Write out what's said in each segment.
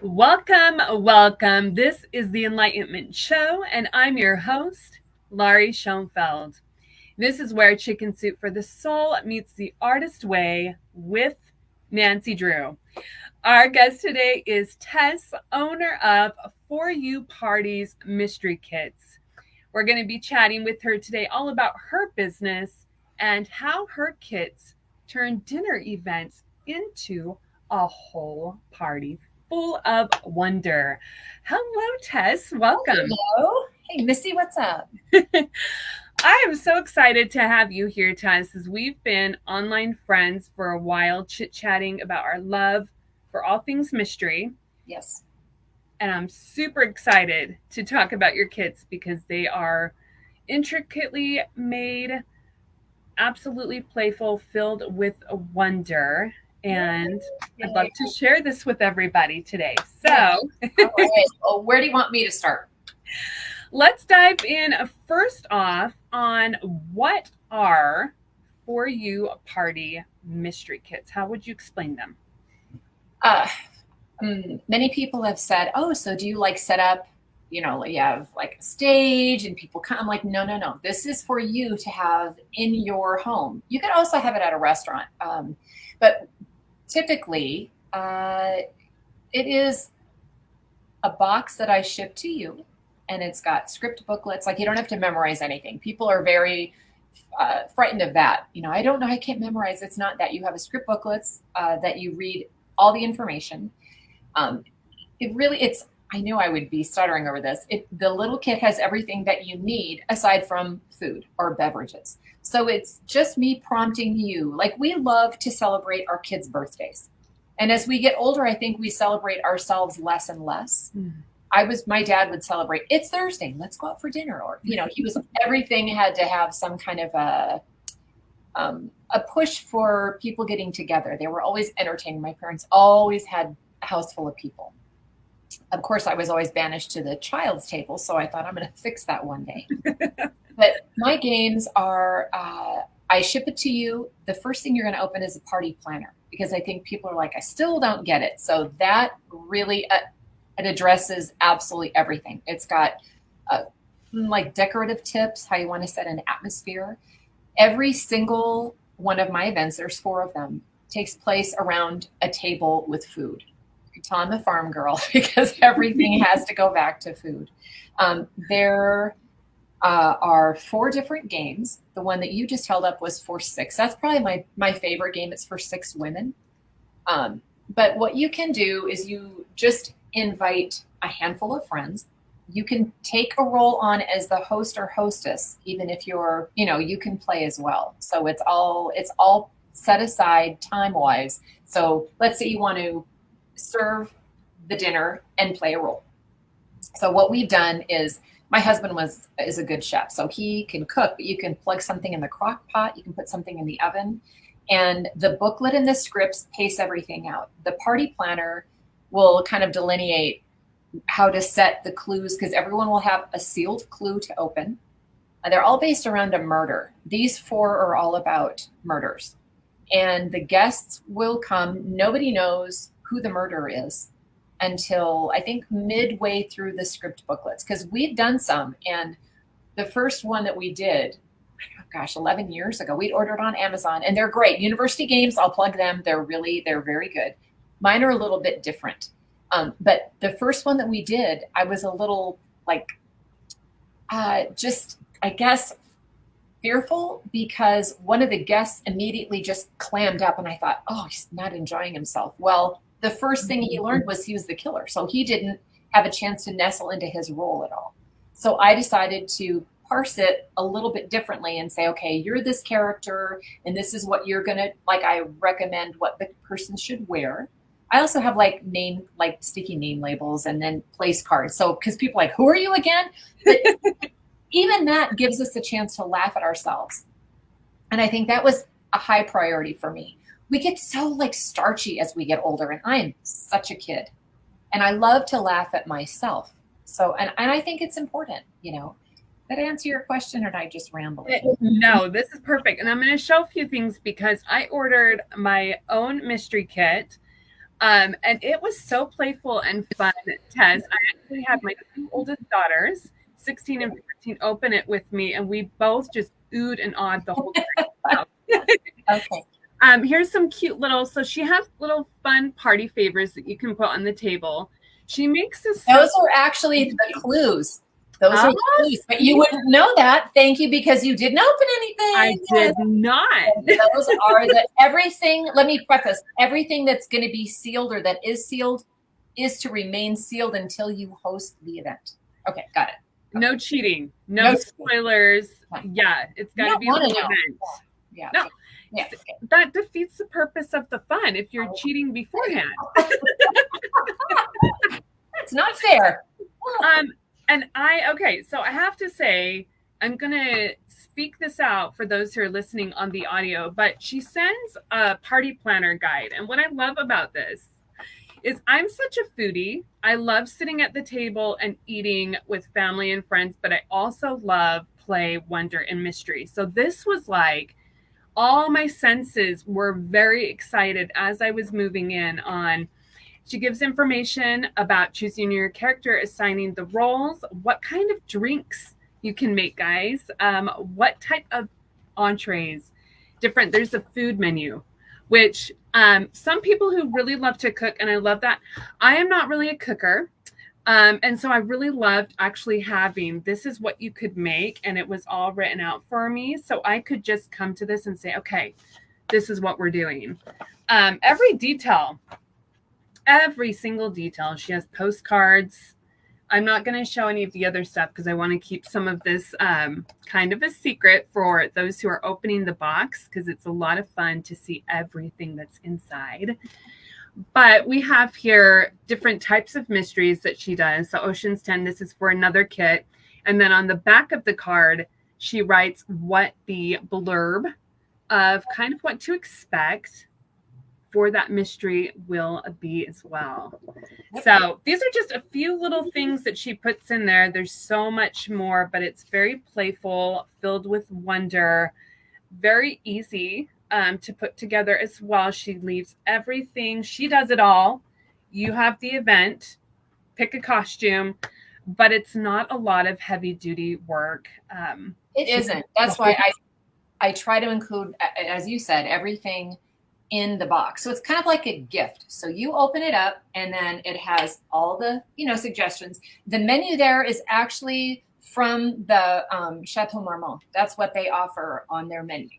Welcome, welcome. This is the Enlightenment Show, and I'm your host, Laurie Schoenfeld. This is where Chicken Soup for the Soul meets the artist way with Nancy Drew. Our guest today is Tess, owner of For You Parties Mystery Kits. We're going to be chatting with her today all about her business and how her kits turn dinner events into a whole party full of wonder. Hello, Tess. Welcome. Hello. Hey, Missy, what's up? I am so excited to have you here, Tess, as we've been online friends for a while, chit-chatting about our love for all things mystery. Yes. And I'm super excited to talk about your kits because they are intricately made, absolutely playful, filled with wonder. And I'd love to share this with everybody today. So, all right. Well, where do you want me to start? Let's dive in first off on what are For You Party mystery kits. How would you explain them? Many people have said, "Oh, so do you like set up? You have like a stage and people come." I'm like, no. This is for you to have in your home. You could also have it at a restaurant, but typically, it is a box that I ship to you, and it's got script booklets. Like, you don't have to memorize anything. People are very frightened of that. I don't know. I can't memorize. It's not that. You have a script booklets that you read all the information. I knew I would be stuttering over this. The little kit has everything that you need aside from food or beverages. So it's just me prompting you. Like, we love to celebrate our kids' birthdays. And as we get older, I think we celebrate ourselves less and less. My dad would celebrate, it's Thursday, let's go out for dinner. Or, everything had to have some kind of a push for people getting together. They were always entertaining. My parents always had a house full of people. Of course, I was always banished to the child's table, so I thought I'm going to fix that one day. But my games are, I ship it to you. The first thing you're going to open is a party planner, because I think people are like, I still don't get it. So that really, it addresses absolutely everything. It's got like decorative tips, how you want to set an atmosphere. Every single one of my events, there's 4 of them, takes place around a table with food. You can tell I'm a farm girl because everything has to go back to food. There are 4 different games. The one that you just held up was for 6. That's probably my favorite game. It's for 6 women. But what you can do is you just invite a handful of friends. You can take a role on as the host or hostess, even if you can play as well. So it's all set aside time-wise. So let's say you want to serve the dinner and play a role. So what we've done is, my husband is a good chef, so he can cook, but you can plug something in the crock pot, you can put something in the oven, and the booklet and the scripts pace everything out. The party planner will kind of delineate how to set the clues, because everyone will have a sealed clue to open. And they're all based around a murder. These 4 are all about murders. And the guests will come. Nobody knows who the murderer is until, I think, midway through the script booklets, because we've done some. And the first one that we did, 11 years ago, we'd ordered on Amazon, and they're great. University Games, I'll plug them. They're very good. Mine are a little bit different. But the first one that we did, I was a little just, I guess, fearful, because one of the guests immediately just clammed up, and I thought, oh, he's not enjoying himself. Well, the first thing he learned was he was the killer. So he didn't have a chance to nestle into his role at all. So I decided to parse it a little bit differently and say, okay, you're this character, and this is what you're going to, I recommend what the person should wear. I also have sticky name labels and then place cards. So, because people are like, who are you again? But even that gives us a chance to laugh at ourselves. And I think that was a high priority for me. We get so starchy as we get older, and I am such a kid, and I love to laugh at myself. So, and I think it's important, Did I answer your question, or did I just ramble? No, this is perfect. And I'm going to show a few things, because I ordered my own mystery kit And it was so playful and fun, Tess. I actually had my two oldest daughters, 16 and 14, open it with me, and we both just oohed and awed the whole time. Okay. Here's some cute little, so she has little fun party favors that you can put on the table. She makes this. Those are actually the clues. Those are the clues, but you wouldn't know that. Thank you, because you didn't open anything. I did not. Those are everything. Let me preface, everything that's going to be sealed or that is sealed is to remain sealed until you host the event. Okay, got it. Okay. No cheating, no spoilers. Yeah, it's got to be an event. Yeah. No, yeah. That defeats the purpose of the fun if you're cheating beforehand. That's not fair. So I have to say, I'm going to speak this out for those who are listening on the audio, but she sends a party planner guide. And what I love about this is I'm such a foodie. I love sitting at the table and eating with family and friends, but I also love play, wonder, and mystery. So this was like, all my senses were very excited as I was moving in on. She gives information about choosing your character, assigning the roles, what kind of drinks you can make, guys, what type of entrees, different. There's a food menu, which some people who really love to cook, and I love that. I am not really a cooker. And so I really loved actually having, this is what you could make, and it was all written out for me. So I could just come to this and say, okay, this is what we're doing. Every single detail. She has postcards. I'm not going to show any of the other stuff because I want to keep some of this kind of a secret for those who are opening the box, because it's a lot of fun to see everything that's inside. But we have here different types of mysteries that she does. So Ocean's 10, this is for another kit. And then on the back of the card, she writes what the blurb of kind of what to expect for that mystery will be as well. So these are just a few little things that she puts in there. There's so much more, but it's very playful, filled with wonder, very easy to put together as well. She leaves everything. She does it all. You have the event, pick a costume, but it's not a lot of heavy duty work. It isn't. That's why I try to include, as you said, everything in the box. So it's kind of like a gift. So you open it up and then it has all the, suggestions. The menu there is actually from the Chateau Marmont. That's what they offer on their menu.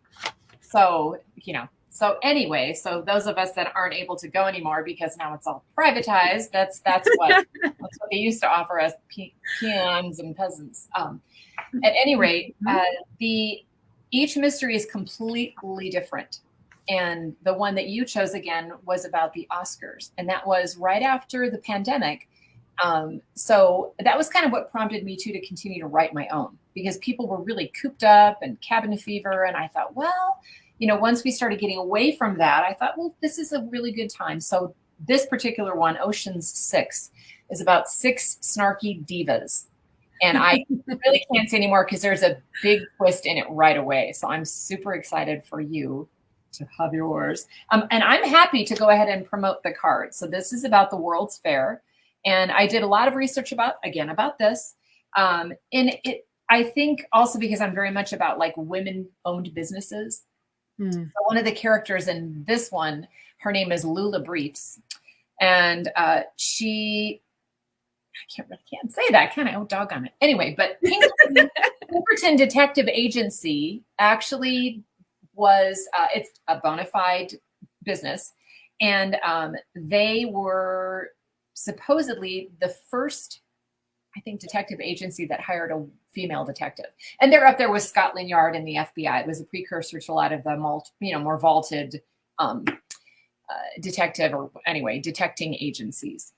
So, anyway, so those of us that aren't able to go anymore because now it's all privatized, that's what they used to offer us peons and peasants. At any rate, each mystery is completely different. And the one that you chose again was about the Oscars. And that was right after the pandemic. So that was kind of what prompted me to continue to write my own, because people were really cooped up and cabin fever. And I thought, well, once we started getting away from that, I thought, well, this is a really good time. So this particular one, Ocean's 6, is about 6 snarky divas. And I really can't say anymore because there's a big twist in it right away. So I'm super excited for you to have yours. And I'm happy to go ahead and promote the card. So this is about the World's Fair. And I did a lot of research about this. And I think also because I'm very much about like women-owned businesses. So one of the characters in this one, her name is Lula Briefs. And she, I can't say that, can I? Oh, doggone it. Anyway, but Pinkerton Detective Agency actually was, it's a bona fide business. And they were supposedly the first, I think, detective agency that hired a female detective. And they're up there with Scotland Yard and the FBI. It was a precursor to a lot of the more vaulted detecting agencies.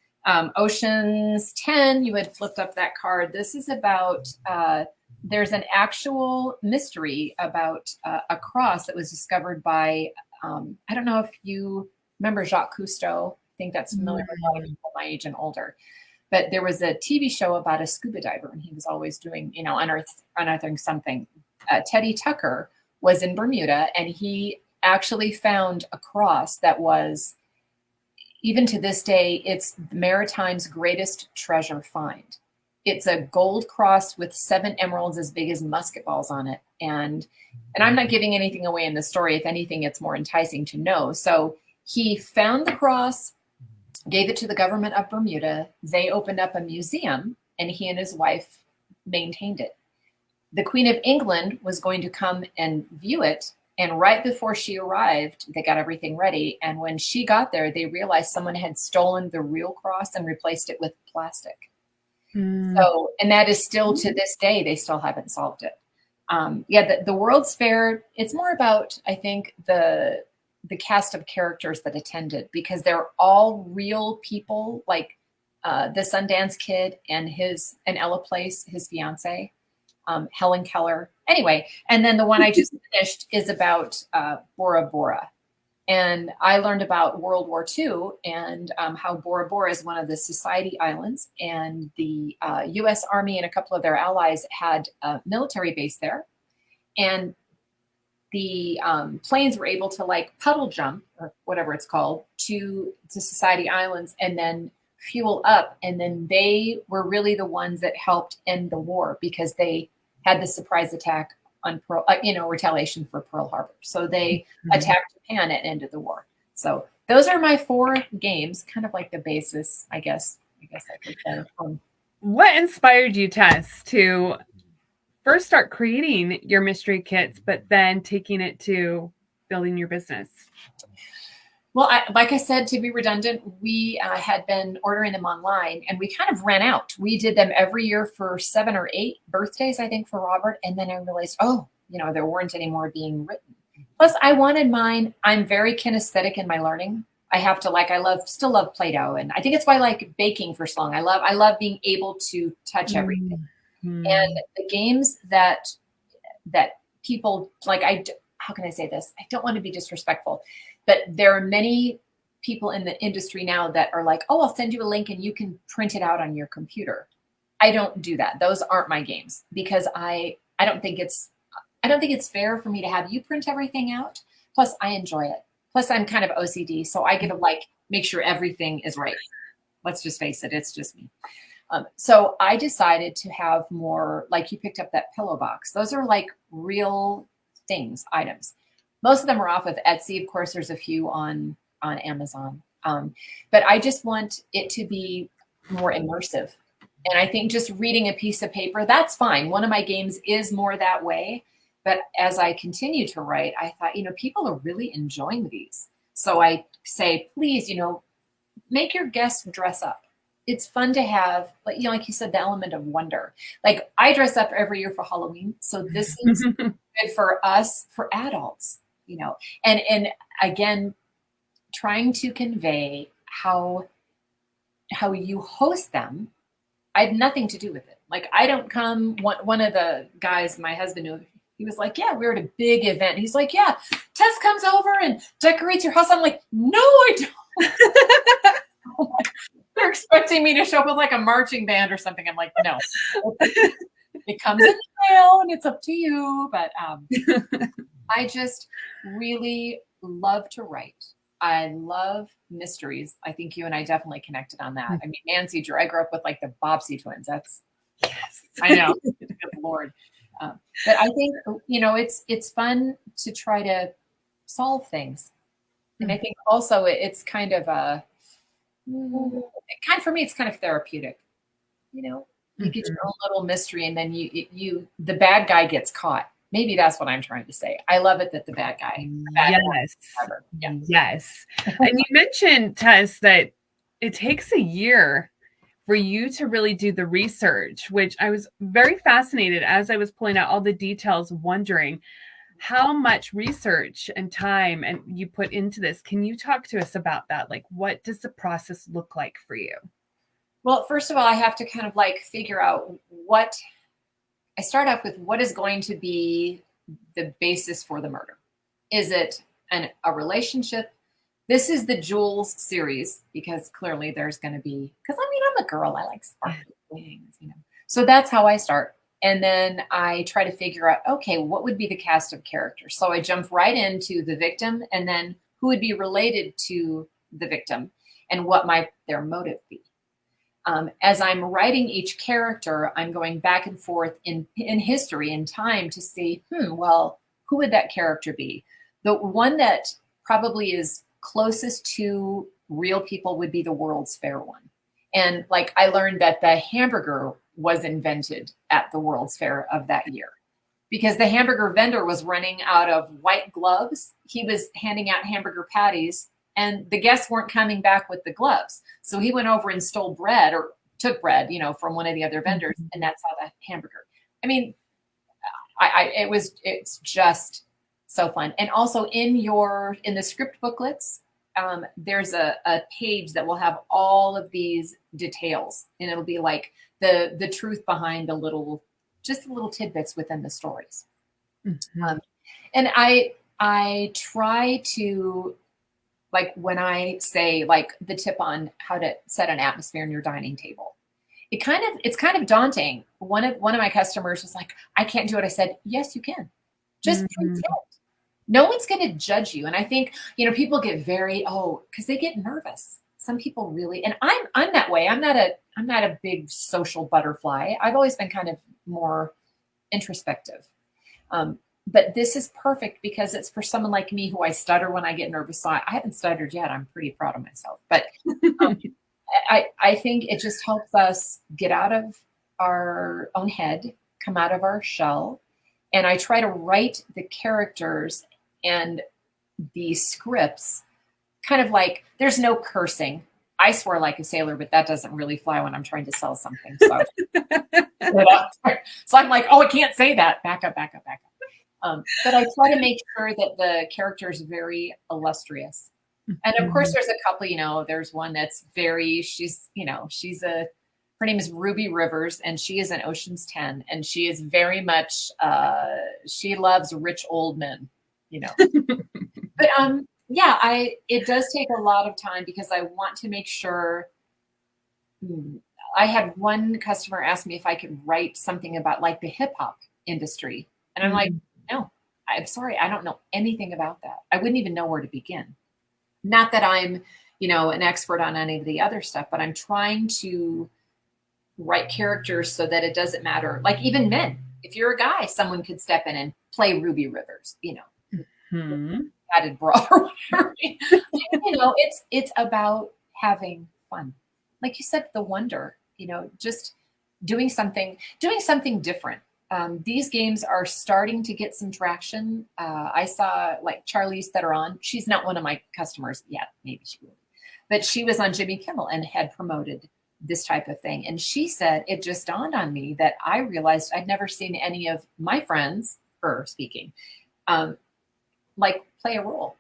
Ocean's 10, you had flipped up that card. This is about, there's an actual mystery about a cross that was discovered by, I don't know if you remember Jacques Cousteau. I think that's familiar with a lot of people my age and older. But there was a TV show about a scuba diver, and he was always doing, unearthing something. Teddy Tucker was in Bermuda, and he actually found a cross that was, Even to this day, it's the Maritime's greatest treasure find. It's a gold cross with 7 emeralds as big as musket balls on it. And I'm not giving anything away in the story. If anything, it's more enticing to know. So he found the cross, gave it to the government of Bermuda. They opened up a museum, and he and his wife maintained it. The Queen of England was going to come and view it. And right before she arrived, they got everything ready. And when she got there, they realized someone had stolen the real cross and replaced it with plastic. So, and that is still to this day, they still haven't solved it. The World's Fair, it's more about, I think, the cast of characters that attended, because they're all real people, like the Sundance Kid and Ella Place, his fiance, Helen Keller. Anyway, and then the one I just finished is about Bora Bora. And I learned about World War II and how Bora Bora is one of the Society Islands, and the U.S. Army and a couple of their allies had a military base there. And the planes were able to like puddle jump, or whatever it's called, to Society Islands and then fuel up. And then they were really the ones that helped end the war, because they had the surprise attack on retaliation for Pearl Harbor. So they attacked Japan and ended the war. So those are my 4 games, kind of like the basis, I guess I could say. What inspired you, Tess, to first start creating your mystery kits, but then taking it to building your business? Well, like I said, to be redundant, we had been ordering them online, and we kind of ran out. We did them every year for 7 or 8 birthdays, I think, for Robert. And then I realized, there weren't any more being written. Plus, I wanted mine. I'm very kinesthetic in my learning. I have to still love Play-Doh. And I think it's why I like baking for so long. I love being able to touch everything. And the games that people like, how can I say this? I don't want to be disrespectful, but there are many people in the industry now that are like, I'll send you a link and you can print it out on your computer. I don't do that. Those aren't my games, because I don't think it's fair for me to have you print everything out. Plus, I enjoy it. Plus, I'm kind of OCD, so I get to make sure everything is right. Let's just face it, it's just me. So I decided to have more, like you picked up that pillow box. Those are like real things, items. Most of them are off of Etsy. Of course, there's a few on Amazon. But I just want it to be more immersive. And I think just reading a piece of paper, that's fine. One of my games is more that way. But as I continue to write, I thought, people are really enjoying these. So I say, please, make your guests dress up. It's fun to have, like you said, the element of wonder. Like, I dress up every year for Halloween. So this is good for us, for adults, and again, trying to convey how you host them. I have nothing to do with it. Like, I don't come, one of the guys, my husband knew, he was like, yeah, we're at a big event. He's like, yeah, Tess comes over and decorates your house. I'm like, no, I don't. They're expecting me to show up with like a marching band or something. I'm like, no, it comes in the mail and it's up to you. But I just really love to write. I love mysteries. I think you and I definitely connected on that. I mean, Nancy Drew, I grew up with like the Bobbsey twins. That's, yes, I know. Good Lord. But I think, it's fun to try to solve things. And I think also it's kind of for me, it's kind of therapeutic. You get your own little mystery, and then the bad guy gets caught. Maybe that's what I'm trying to say. I love it that the bad guy. Yes. And you mentioned, Tess, that it takes a year for you to really do the research, which I was very fascinated as I was pulling out all the details, wondering how much research and time and you put into this. Can you talk to us about that? Like, what does the process look like for you? Well, first of all, I have to kind of figure out I start off with what is going to be the basis for the murder. Is it a relationship? This is the Jules series, because clearly there's going to be, because I'm a girl. I like sparkly things, So that's how I start. And then I try to figure out, okay, what would be the cast of characters? So I jump right into the victim, and then who would be related to the victim and what might their motive be. As I'm writing each character, I'm going back and forth in history and time to see, well, who would that character be? The one that probably is closest to real people would be the World's Fair one. And like I learned that the hamburger was invented at the World's Fair of that year because the hamburger vendor was running out of white gloves. He was handing out hamburger patties and the guests weren't coming back with the gloves. So he went over and stole bread or took bread, from one of the other vendors. And that's how the hamburger. I mean, it's just so fun. And also in the script booklets, there's a page that will have all of these details and it'll be like the truth behind the little tidbits within the stories. Mm-hmm. And I try to, like when I say like the tip on how to set an atmosphere in your dining table, it's kind of daunting. One of my customers was like, I can't do it. I said, yes, you can. Just pretend. No one's going to judge you. And I think, people get because they get nervous. Some people really, and I'm that way. I'm not a big social butterfly. I've always been kind of more introspective. But this is perfect because it's for someone like me who I stutter when I get nervous. So I haven't stuttered yet. I'm pretty proud of myself. But I think it just helps us get out of our own head, come out of our shell. And I try to write the characters and the scripts kind of like there's no cursing. I swear like a sailor, but that doesn't really fly when I'm trying to sell something. So, so I'm like, I can't say that. Back up. But I try to make sure that the character is very illustrious. And of course, there's a couple, there's one that's her name is Ruby Rivers, and she is in Ocean's 10, and she is very much, she loves rich old men, But it does take a lot of time because I want to make sure. I had one customer ask me if I could write something about like the hip hop industry, and I'm like, no, I'm sorry, I don't know anything about that. I wouldn't even know where to begin. Not that I'm, an expert on any of the other stuff, but I'm trying to write characters so that it doesn't matter. Like even men, if you're a guy, someone could step in and play Ruby Rivers, added bra or whatever. It's about having fun. Like you said, the wonder, just doing something different. These games are starting to get some traction. I saw like Charlize Theron. She's not one of my customers yet. Maybe she will. But she was on Jimmy Kimmel and had promoted this type of thing. And she said, it just dawned on me that I realized I'd never seen any of my friends, her speaking, like play a role.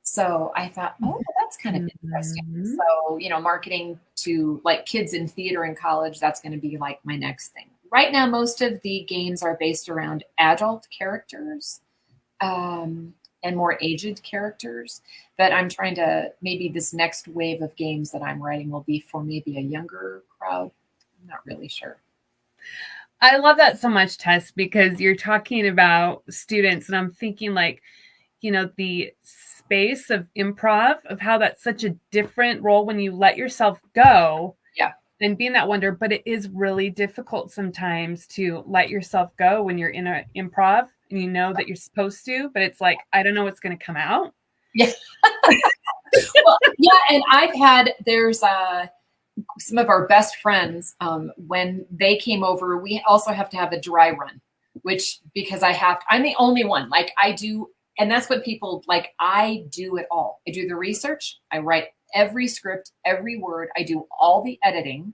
So I thought, that's kind of interesting. So, marketing to like kids in theater in college, that's going to be like my next thing. Right now, most of the games are based around adult characters and more aged characters. But I'm trying to, maybe this next wave of games that I'm writing will be for maybe a younger crowd. I'm not really sure. I love that so much, Tess, because you're talking about students and I'm thinking like, the space of improv, of how that's such a different role when you let yourself go. Yeah. And being that wonder, but it is really difficult sometimes to let yourself go when you're in an improv and that you're supposed to, but it's like, I don't know what's going to come out. Yeah. Well, yeah. And there's some of our best friends, when they came over, we also have to have a dry run, because I'm the only one, like I do. And that's what people like. I do it all. I do the research. I write every script, every word. I do all the editing.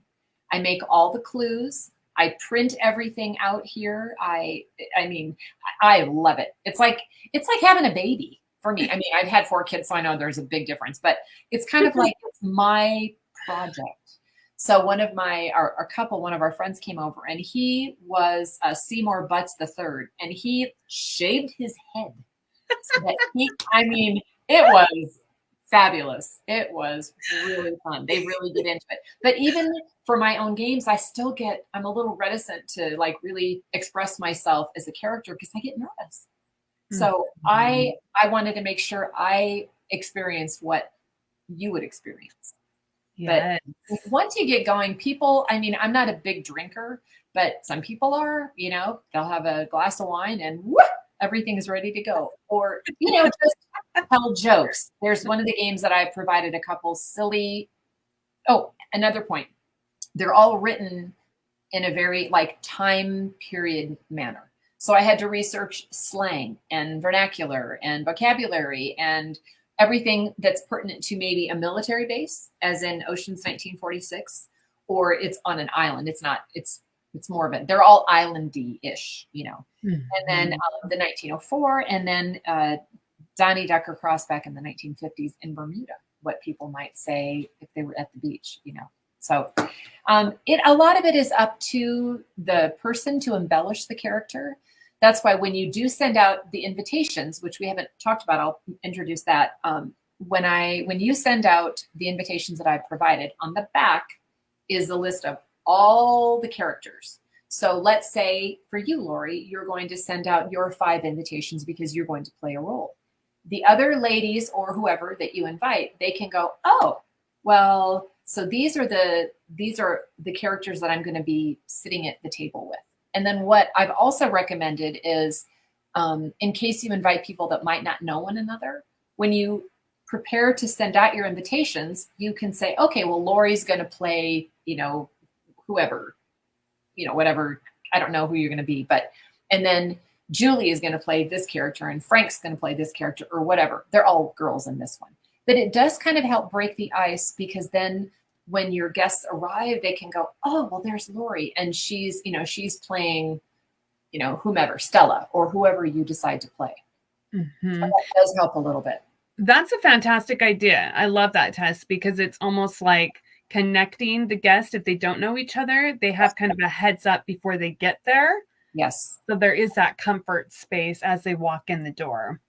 I make all the clues. I print everything out here. I love it. It's like having a baby for me. I mean, I've had 4 kids, so I know there's a big difference, but it's kind of like it's my project. So one of our friends came over and he was Seymour Butts III, and he shaved his head. So that it was fabulous. It was really fun. They really get into it. But even for my own games, I'm a little reticent to like really express myself as a character because I get nervous. So I wanted to make sure I experienced what you would experience. Yes. But once you get going, people, I mean, I'm not a big drinker, but some people are, they'll have a glass of wine and whoop, everything is ready to go. Or, just tell jokes. There's one of the games that I provided a couple silly. Oh, another point. They're all written in a very time period manner. So I had to research slang and vernacular and vocabulary and everything that's pertinent to maybe a military base, as in Ocean's 1946, or it's on an island. It's not, it's more of it. They're all islandy-ish, Mm-hmm. And then the 1904, and then Donnie Ducker Crossback in the 1950s in Bermuda, what people might say if they were at the beach, So a lot of it is up to the person to embellish the character. That's why when you do send out the invitations, which we haven't talked about, I'll introduce that. When you send out the invitations that I've provided, on the back is a list of all the characters. So let's say for you, Lori, you're going to send out your 5 invitations because you're going to play a role. The other ladies or whoever that you invite, they can go, oh, well, so these are the characters that I'm going to be sitting at the table with. And then what I've also recommended is, in case you invite people that might not know one another, when you prepare to send out your invitations, you can say, okay, well, Lori's going to play, whoever, whatever, I don't know who you're going to be, and then Julie is going to play this character and Frank's going to play this character or whatever. They're all girls in this one. But it does kind of help break the ice, because then when your guests arrive, they can go, oh, well, there's Lori. And she's playing, whomever, Stella, or whoever you decide to play. Mm-hmm. So that does help a little bit. That's a fantastic idea. I love that, Tess, because it's almost like connecting the guest. If they don't know each other, they have kind of a heads up before they get there. Yes. So there is that comfort space as they walk in the door.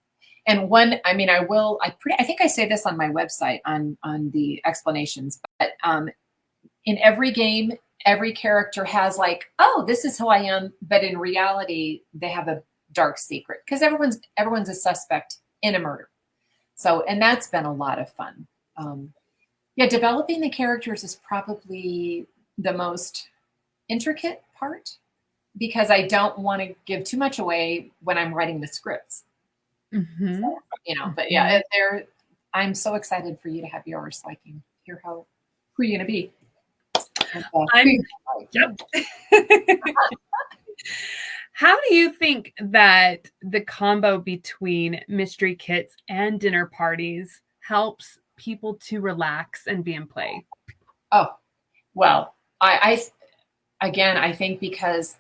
And I think I say this on my website on the explanations, but in every game, every character has oh, this is who I am. But in reality, they have a dark secret, because everyone's a suspect in a murder. So, and that's been a lot of fun. Developing the characters is probably the most intricate part, because I don't want to give too much away when I'm writing the scripts. Mm-hmm. So, but yeah, I'm so excited for you to have yours, so I can hear who you're going to be. Yep. How do you think that the combo between mystery kits and dinner parties helps people to relax and be in play? Oh, well, I think because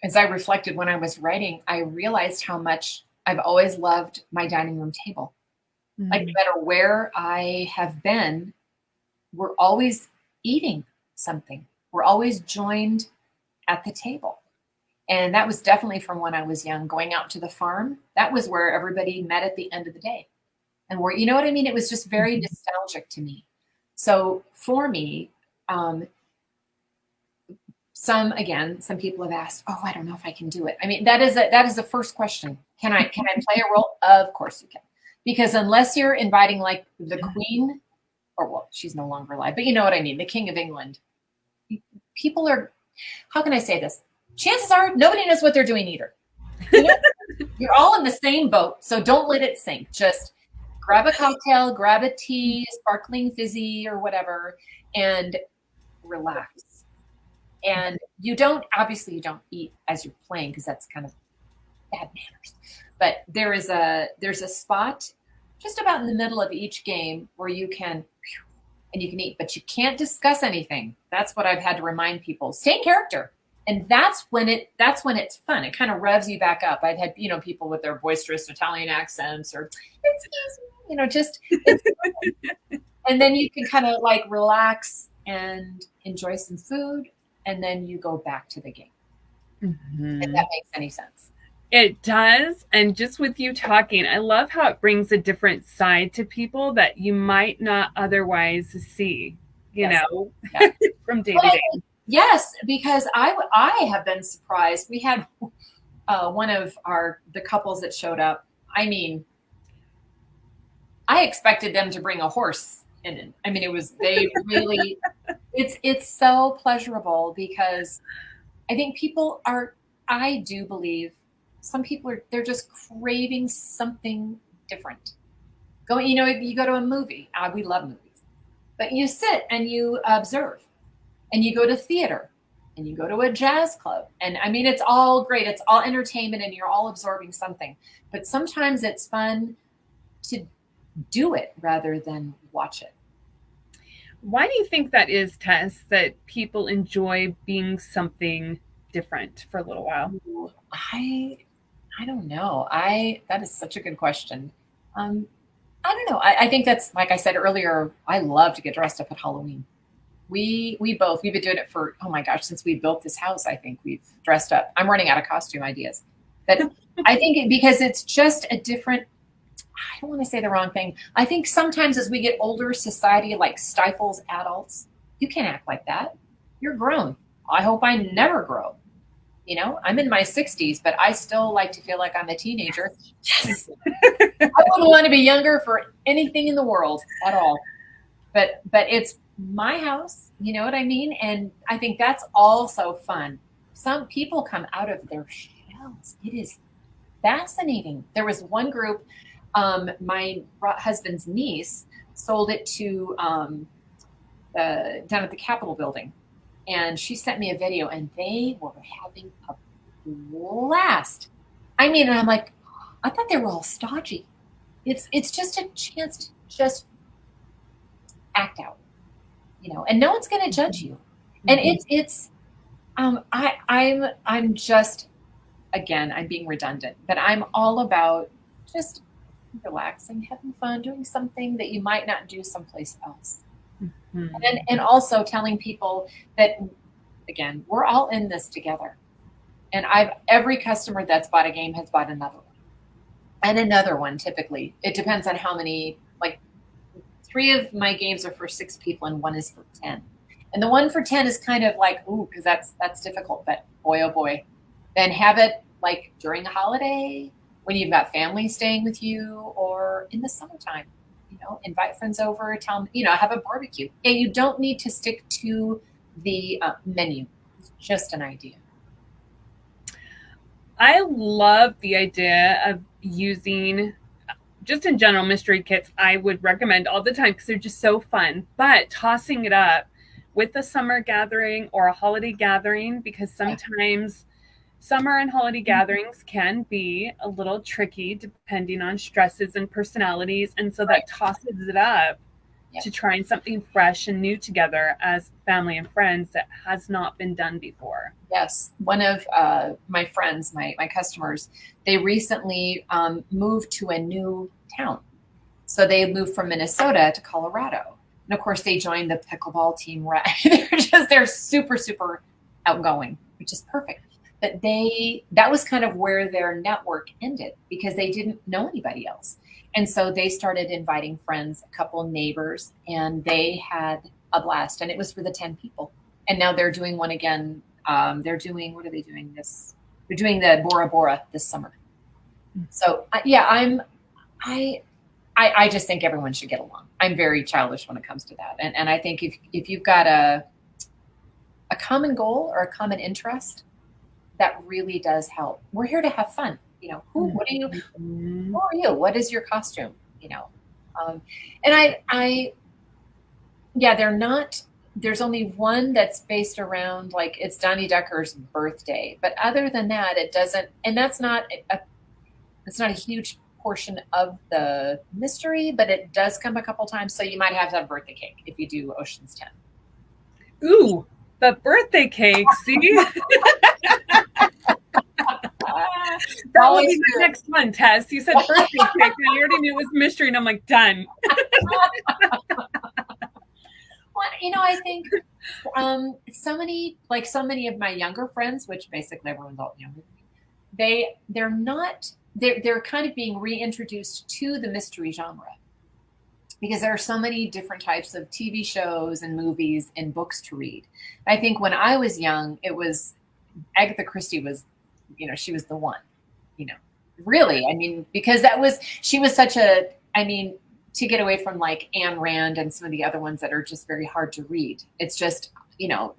as I reflected when I was writing, I realized how much I've always loved my dining room table. Mm-hmm. No matter where I have been, we're always eating something. We're always joined at the table. And that was definitely from when I was young, going out to the farm. That was where everybody met at the end of the day. And you know what I mean? It was just very nostalgic to me. So for me, some people have asked, oh, I don't know if I can do it. I mean, that is the first question. Can I play a role? Of course you can. Because unless you're inviting the Queen, or well, she's no longer alive, but you know what I mean, the King of England, people are, how can I say this? Chances are nobody knows what they're doing either. You're all in the same boat, so don't let it sink. Just grab a cocktail, grab a tea, sparkling fizzy or whatever, and relax. And you don't eat as you're playing, because that's kind of bad manners. But there's a spot just about in the middle of each game where you can eat, but you can't discuss anything. That's what I've had to remind people. Stay in character. And that's when it's fun. It kind of revs you back up. I've had, people with their boisterous Italian accents, or and then you can kind of relax and enjoy some food, and then you go back to the game. Mm-hmm. If that makes any sense. It does. And just with you talking, I love how it brings a different side to people that you might not otherwise see, from day to day. Yes, because I have been surprised. We had one of the couples that showed up. I mean, I expected them to bring a horse in. I mean, they really, it's so pleasurable because I think I do believe some people they're just craving something different. You go to a movie, we love movies, but you sit and you observe, and you go to theater, and you go to a jazz club. And I mean, it's all great. It's all entertainment and you're all absorbing something, but sometimes it's fun to do it rather than watch it. Why do you think that is, Tess, that people enjoy being something different for a little while? I don't know. That is such a good question. I don't know. I think that's, like I said earlier, I love to get dressed up at Halloween. We've been doing it for, oh my gosh, since we built this house, I think we've dressed up. I'm running out of costume ideas. But I think because it's just a different, I don't want to say the wrong thing. I think sometimes as we get older, society like stifles adults. You can't act like that. You're grown. I hope I never grow. I'm in my 60s, but I still like to feel like I'm a teenager. Yes. I wouldn't want to be younger for anything in the world at all. But it's my house, you know what I mean? And I think that's also fun. Some people come out of their shells. It is fascinating. There was one group, my husband's niece sold it to down at the Capitol building. And she sent me a video and they were having a blast. I mean, and I'm like, I thought they were all stodgy. It's just a chance to just act out, and no one's going to judge you. And I'm just, again, I'm being redundant, but I'm all about just relaxing, having fun, doing something that you might not do someplace else. Mm-hmm. And also telling people that, again, we're all in this together. And every customer that's bought a game has bought another one. And another one, typically. It depends on how many, like 3 of my games are for 6 people and 1 is for 10. And the one for 10 is kind of like, ooh, because that's difficult. But boy, oh boy. Then have it like during a holiday, when you've got family staying with you, or in the summertime. Invite friends over, tell them, have a barbecue. And you don't need to stick to the menu. It's just an idea. I love the idea of using, just in general, mystery kits. I would recommend all the time because they're just so fun. But tossing it up with a summer gathering or a holiday gathering, because sometimes summer and holiday gatherings can be a little tricky depending on stresses and personalities. And so that tosses it up to trying something fresh and new together as family and friends that has not been done before. Yes. One of my friends, my customers, they recently moved to a new town. So they moved from Minnesota to Colorado. And of course they joined the pickleball team. They're super, super outgoing, which is perfect. But that was kind of where their network ended because they didn't know anybody else. And so they started inviting friends, a couple neighbors, and they had a blast. And it was for the 10 people. And now they're doing one again. They're doing, what are they doing this? They're doing the Bora Bora this summer. So I just think everyone should get along. I'm very childish when it comes to that. And I think if you've got a common goal or a common interest, that really does help. We're here to have fun. Who are you? What is your costume? And they're not, there's only one that's based around, like, it's Donnie Ducker's birthday. But other than that, it doesn't, and it's not a huge portion of the mystery, but it does come a couple times. So you might have to have birthday cake if you do Ocean's 10. Ooh, the birthday cake, see? That will be the next one, Tess. You said birthday cake, and I already knew it was mystery, and I'm like, done. Well, I think so many of my younger friends, which basically everyone's all younger, they're kind of being reintroduced to the mystery genre because there are so many different types of TV shows and movies and books to read. I think when I was young, it was Agatha Christie was, she was the one, really. I mean, because she was such to get away from like Ayn Rand and some of the other ones that are just very hard to read. It's just,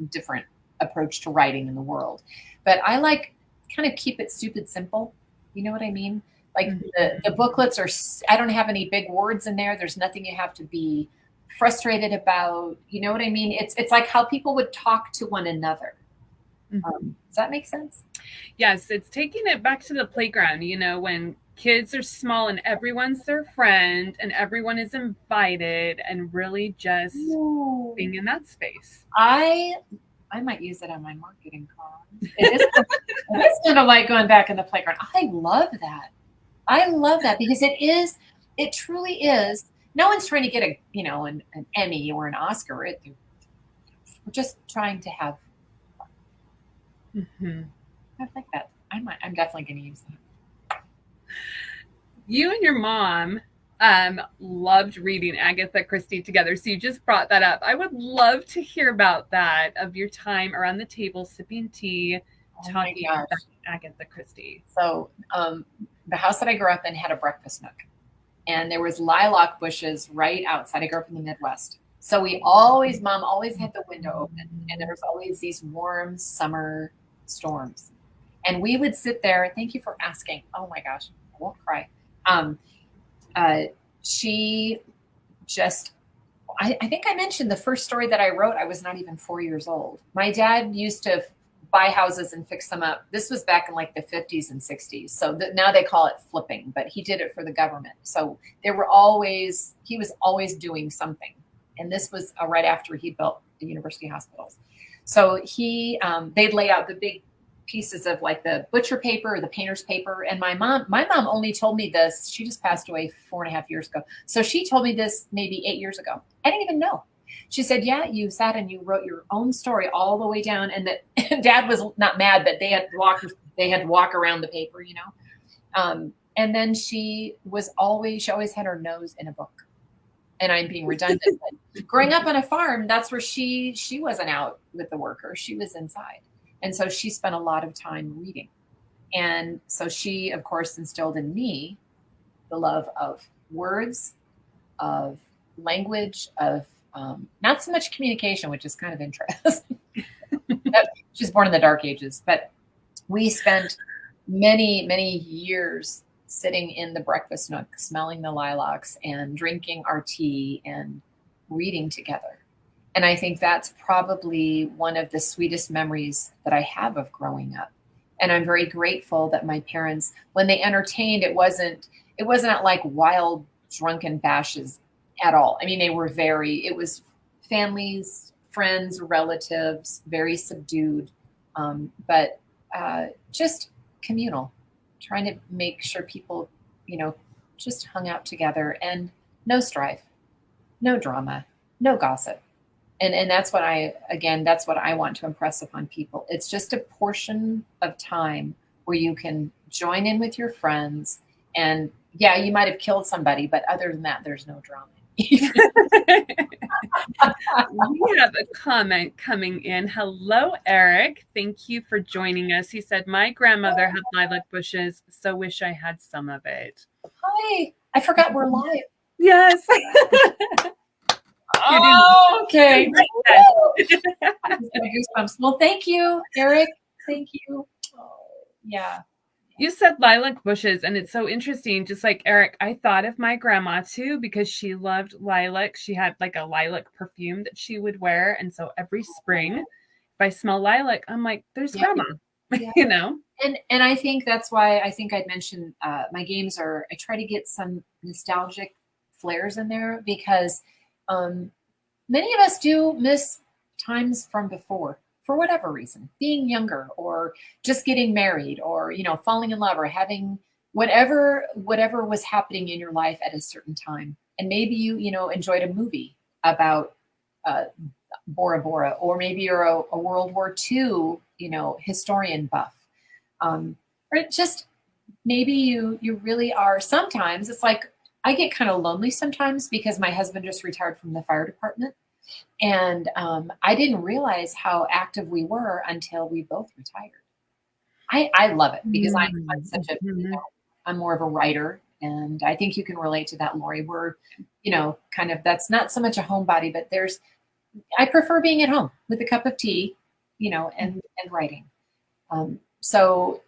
different approach to writing in the world. But I like kind of keep it stupid simple. You know what I mean? Like the booklets I don't have any big words in there. There's nothing you have to be frustrated about. You know what I mean? It's like how people would talk to one another. Does that make sense? Yes, it's taking it back to the playground, when kids are small and everyone's their friend and everyone is invited, and really just being in that space. I might use it on my marketing card. It is kind of like going back in the playground. I love that. I love that because it truly is. No one's trying to get an Emmy or an Oscar. We're just trying to have fun. I like that. I'm definitely going to use that. You and your mom loved reading Agatha Christie together. So you just brought that up. I would love to hear about that, of your time around the table, sipping tea, talking about Agatha Christie. So the house that I grew up in had a breakfast nook, and there was lilac bushes right outside. I grew up in the Midwest. So Mom always had the window open, and there was always these warm summer storms. And we would sit there. Thank you for asking. Oh my gosh, I won't cry. She just, I think I mentioned the first story that I wrote, I was not even 4 years old. My dad used to buy houses and fix them up. This was back in like the 50s and 60s. So now they call it flipping, but he did it for the government. So he was always doing something. And this was right after he built the university hospitals. So they'd lay out the big pieces of like the butcher paper or the painter's paper. And my mom only told me this. She just passed away 4.5 years ago. So she told me this maybe 8 years ago. I didn't even know. She said, yeah, you sat and you wrote your own story all the way down. And that Dad was not mad, but they had to walk around the paper, and then she always had her nose in a book. And I'm being redundant. But growing up on a farm, that's where she wasn't out with the workers. She was inside. And so she spent a lot of time reading. And so she, of course, instilled in me the love of words, of language, of not so much communication, which is kind of interesting. She was born in the dark ages. But we spent many, many years sitting in the breakfast nook, smelling the lilacs and drinking our tea and reading together. And I think that's probably one of the sweetest memories that I have of growing up. And I'm very grateful that my parents, when they entertained, it wasn't like wild drunken bashes at all. I mean, it was families, friends, relatives, very subdued, but just communal, trying to make sure people, just hung out together, and no strife, no drama, no gossip. And that's what I want to impress upon people. It's just a portion of time where you can join in with your friends. And yeah, you might have killed somebody, but other than that, there's no drama. We have a comment coming in. Hello, Eric. Thank you for joining us. He said, my grandmother had lilac bushes, so wish I had some of it. Hi. I forgot we're live. Yes. Oh, okay. Goosebumps. Well, thank you, Eric. Thank you. Oh, yeah. You said lilac bushes, and it's so interesting. Just like Eric, I thought of my grandma too, because she loved lilac. She had like a lilac perfume that she would wear. And so every spring, if I smell lilac, I'm like, there's grandma, Yeah. And I think that's why I think I'd mentioned my games I try to get some nostalgic flares in there, because many of us do miss times from before, for whatever reason, being younger or just getting married or, falling in love or having whatever was happening in your life at a certain time. And maybe you enjoyed a movie about Bora Bora, or maybe you're a World War II, historian buff. Or just maybe you really are. Sometimes it's like, I get kind of lonely sometimes because my husband just retired from the fire department. And I didn't realize how active we were until we both retired. I love it because I'm such I'm more of a writer. And I think you can relate to that, Lori. We're, kind of, that's not so much a homebody, but I prefer being at home with a cup of tea, and writing. So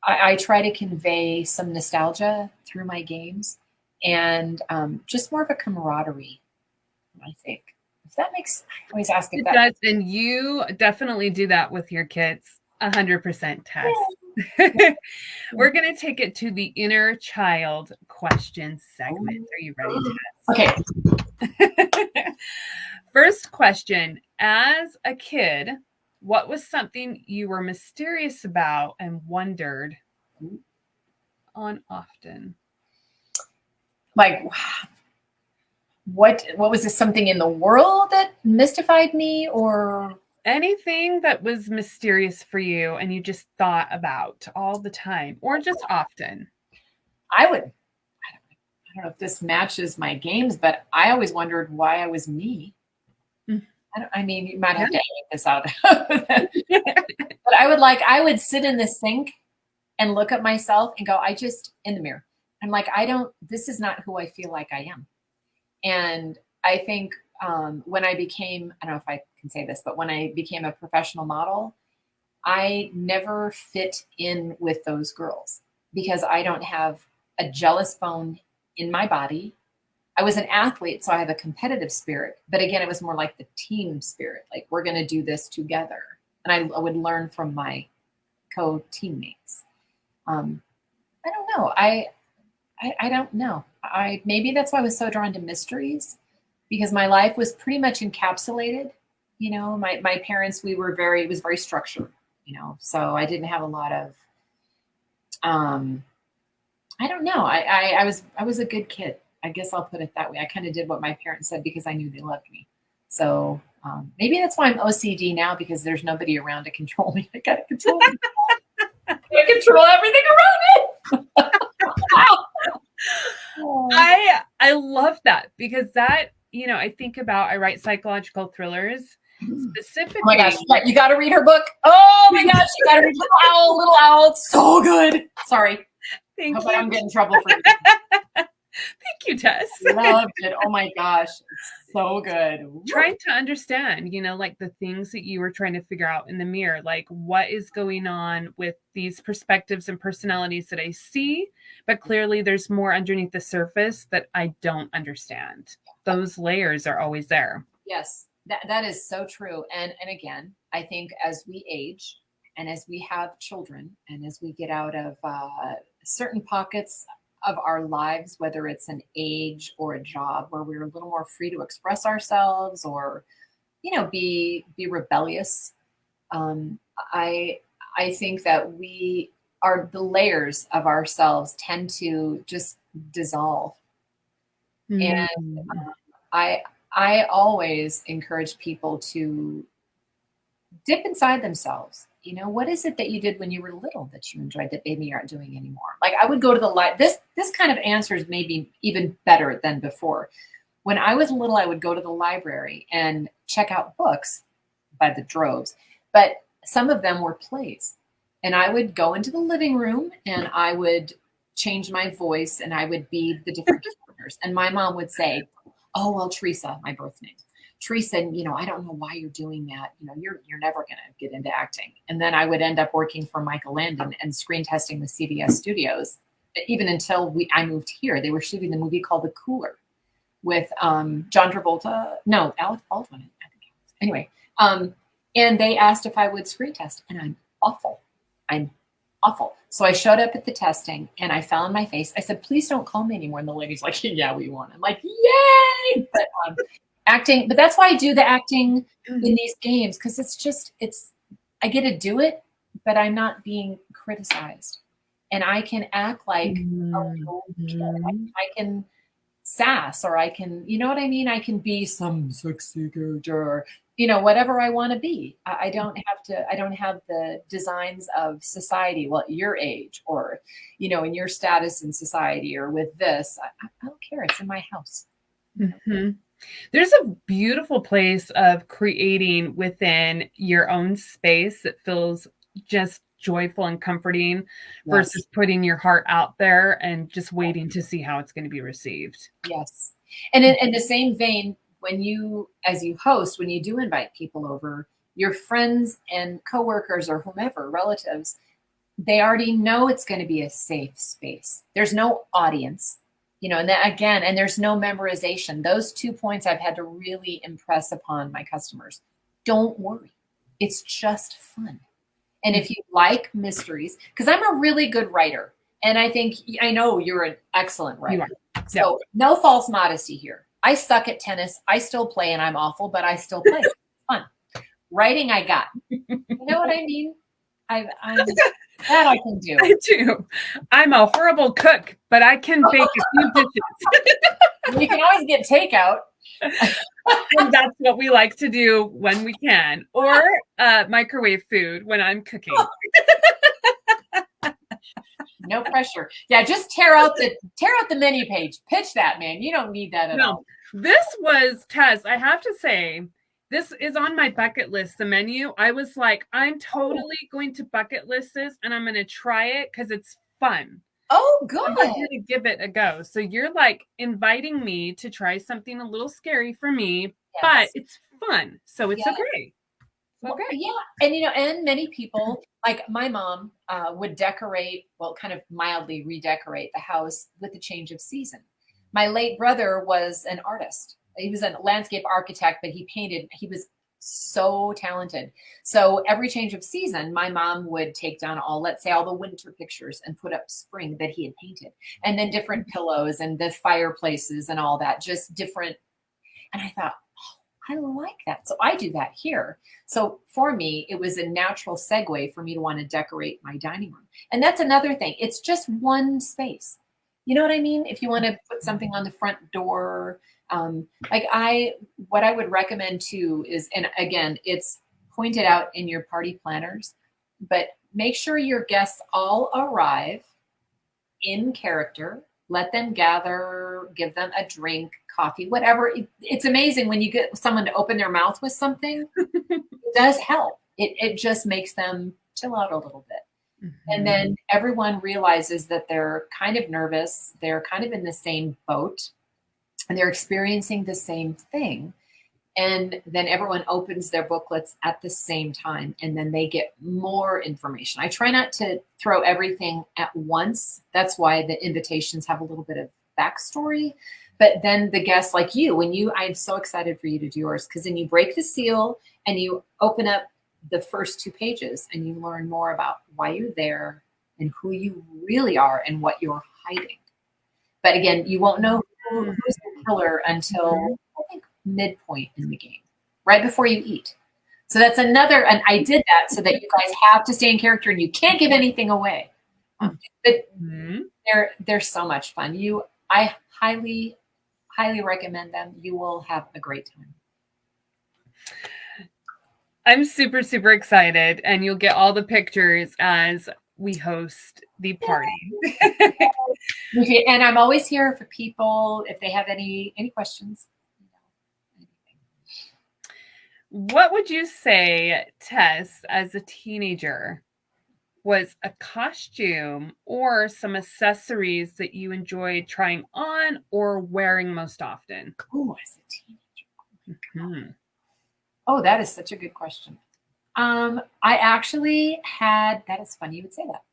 I try to convey some nostalgia through my games and just more of a camaraderie, I think. If that makes, I always ask if It that does, and you definitely do that with your kids, 100%, Tess. We're going to take it to the inner child question segment. Are you ready, Tess? Okay. First question. As a kid, what was something you were mysterious about and wondered on often? Like, what was this, something in the world that mystified me, or anything that was mysterious for you and you just thought about all the time or just often? I don't know if this matches my games, but I always wondered why I was me. I mean, you might have to edit this out. But I would sit in the sink and look at myself and go, in the mirror. I'm like, this is not who I feel like I am. And I think when I became, I don't know if I can say this, but when I became a professional model, I never fit in with those girls because I don't have a jealous bone in my body. I was an athlete, so I have a competitive spirit. But again, it was more like the team spirit. Like, we're going to do this together. And I would learn from my co-teammates. I don't know. I don't know. Maybe that's why I was so drawn to mysteries, because my life was pretty much encapsulated. My parents, it was very structured, so I didn't have a lot of, I don't know. I was a good kid. I guess I'll put it that way. I kind of did what my parents said because I knew they loved me. So maybe that's why I'm OCD now, because there's nobody around to control me. I got to control me. I control everything around me. I love that, because that, I think about, I write psychological thrillers specifically. Oh my gosh, you got to read her book. Oh my gosh, you got to read Little Owl. It's so good. Sorry. Thank you. I'm getting in trouble for you. Thank you, Tess. Loved it. Oh my gosh. It's so good. Trying to understand, like the things that you were trying to figure out in the mirror, like what is going on with these perspectives and personalities that I see, but clearly there's more underneath the surface that I don't understand. Those layers are always there. Yes, that is so true. And again, I think as we age and as we have children and as we get out of certain pockets of our lives, whether it's an age or a job where we're a little more free to express ourselves or, be rebellious. I think that the layers of ourselves tend to just dissolve. And I always encourage people to dip inside themselves. What is it that you did when you were little that you enjoyed that maybe you aren't doing anymore? Like, I would go to the this kind of answers maybe even better than before. When I was little, I would go to the library and check out books by the droves, but some of them were plays. And I would go into the living room and I would change my voice and I would be the different characters. And my mom would say, "Oh, well, Teresa," my birth name. "Teresa, I don't know why you're doing that. You're never going to get into acting." And then I would end up working for Michael Landon and screen testing the CBS studios. Even until I moved here, they were shooting the movie called The Cooler with John Travolta. No, Alec Baldwin, I think. Anyway, and they asked if I would screen test, and I'm awful. So I showed up at the testing and I fell on my face. I said, "Please don't call me anymore." And the lady's like, "Yeah, we won." I'm like, "Yay!" But acting, but that's why I do the acting in these games, because I get to do it, but I'm not being criticized, and I can act like a little kid. I can sass, or I can, you know what I mean? I can be some sexy character, whatever I want to be. I don't have the designs of society, well, at your age, or, in your status in society, or with this. I don't care. It's in my house. Mm-hmm. There's a beautiful place of creating within your own space that feels just joyful and comforting versus putting your heart out there and just waiting to see how it's going to be received. Yes. And in the same vein, when you, as you host, when you do invite people over, your friends and coworkers or whomever, relatives, they already know it's going to be a safe space. There's no audience, and then again, and there's no memorization. Those 2 points I've had to really impress upon my customers. Don't worry. It's just fun. And if you like mysteries, because I'm a really good writer, and I know you're an excellent writer. So no false modesty here. I suck at tennis. I still play, and I'm awful, but I still play. It's fun. Writing, I got. You know what I mean? That I can do. I do. I'm a horrible cook, but I can bake a few dishes. You can always get takeout. And that's what we like to do when we can, or microwave food when I'm cooking. No pressure. Yeah, just tear out the menu page. Pitch that, man. You don't need that at all. This was, Tess, I have to say, this is on my bucket list, the menu. I was like, I'm totally going to bucket list this, and I'm going to try it because it's fun. Oh, good. I'm going to give it a go. So you're like inviting me to try something a little scary for me, but it's fun. So it's okay. Okay. Yeah. And, and many people, like my mom would decorate, kind of mildly redecorate the house with a change of season. My late brother was an artist. He was a landscape architect, but he painted. He was so talented. So every change of season, my mom would take down let's say all the winter pictures and put up spring that he had painted, and then different pillows and the fireplaces and all that, just different. And I thought, I like that. So I do that here. So for me, it was a natural segue for me to want to decorate my dining room. And that's another thing. It's just one space. You know what I mean? If you want to put something on the front door, what I would recommend too is, and again, it's pointed out in your party planners, but make sure your guests all arrive in character. Let them gather, give them a drink, coffee, whatever. It's amazing when you get someone to open their mouth with something. It does help. It just makes them chill out a little bit. Mm-hmm. And then everyone realizes that they're kind of nervous. They're kind of in the same boat, and they're experiencing the same thing. And then everyone opens their booklets at the same time, and then they get more information. I try not to throw everything at once. That's why the invitations have a little bit of backstory. But then the guests, like you, I'm so excited for you to do yours, because then you break the seal and you open up the first 2 pages and you learn more about why you're there and who you really are and what you're hiding. But again, you won't know who's the killer until I think midpoint in the game, right before you eat. So that's another, and I did that so that you guys have to stay in character and you can't give anything away. But they're so much fun. I highly, highly recommend them. You will have a great time. I'm super, super excited, and you'll get all the pictures as we host the party. And I'm always here for people if they have any questions. What would you say, Tess, as a teenager, was a costume or some accessories that you enjoyed trying on or wearing most often? Oh, as a teenager. Oh, that is such a good question. I actually had, that is funny you would say that.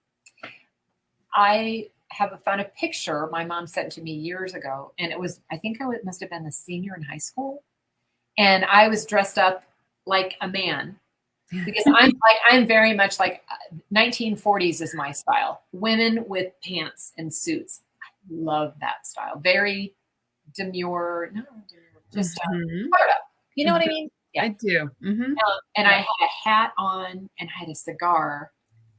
I found a picture my mom sent to me years ago, and I think I must have been a senior in high school. And I was dressed up like a man, because I'm very much like 1940s is my style. Women with pants and suits. I love that style. Very demure, just fired up. You know what I mean? Yeah. I do. Mm-hmm. And I had a hat on and I had a cigar.